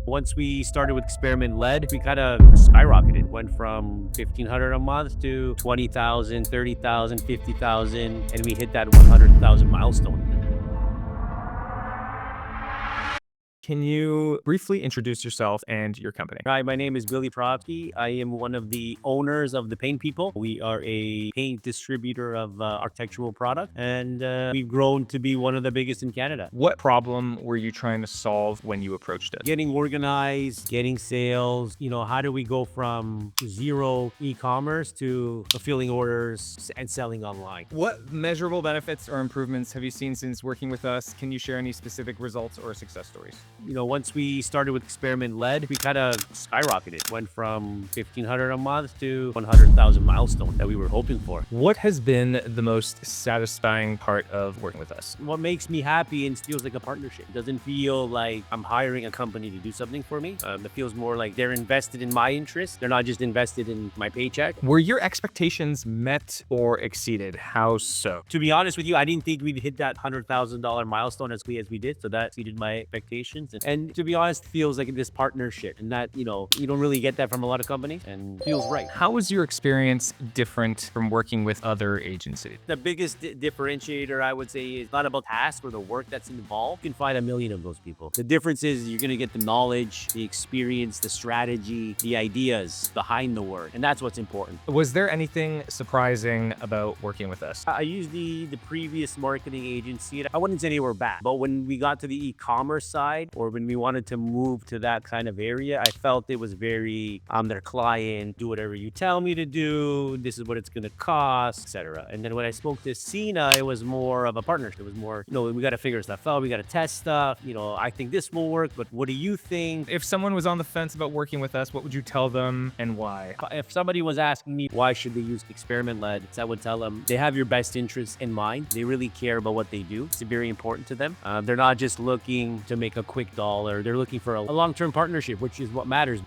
Once we started with experiment led, we kind of skyrocketed. Went from 1,500 a month to 20,000, 30,000, 50,000, and we hit that 100,000 milestone. Can you briefly introduce yourself and your company? Hi, my name is Billy Petrovski. I am one of the owners of the Paint People. We are a paint distributor of architectural product, and we've grown to be one of the biggest in Canada. What problem were you trying to solve when you approached it? Getting organized, getting sales, how do we go from zero e-commerce to fulfilling orders and selling online? What measurable benefits or improvements have you seen since working with us? Can you share any specific results or success stories? Once we started with experiment led, we kind of skyrocketed. Went from 1,500 a month to 100,000 milestone that we were hoping for. What has been the most satisfying part of working with us? What makes me happy and feels like a partnership. It doesn't feel like I'm hiring a company to do something for me. It feels more like they're invested in my interests. They're not just invested in my paycheck. Were your expectations met or exceeded? How so? To be honest with you, I didn't think we'd hit that $100,000 milestone as we did. So that exceeded my expectations. And to be honest, feels like this partnership, and that, you don't really get that from a lot of companies, and feels right. How was your experience different from working with other agencies? The biggest differentiator, I would say, is not about task or the work that's involved. You can find a million of those people. The difference is you're going to get the knowledge, the experience, the strategy, the ideas behind the work. And that's what's important. Was there anything surprising about working with us? I used the previous marketing agency. I wouldn't say they were bad, but when we got to the e-commerce side, or when we wanted to move to that kind of area, I felt it was very, I'm their client, do whatever you tell me to do, this is what it's going to cost, etc. And then when I spoke to Sina, it was more of a partnership. It was more, we got to figure stuff out, we got to test stuff, I think this will work, but what do you think? If someone was on the fence about working with us, what would you tell them and why? If somebody was asking me why should they use experiment led, I would tell them they have your best interests in mind. They really care about what they do. It's very important to them. They're not just looking to make a quick dollar. They're looking for a long-term partnership, which is what matters.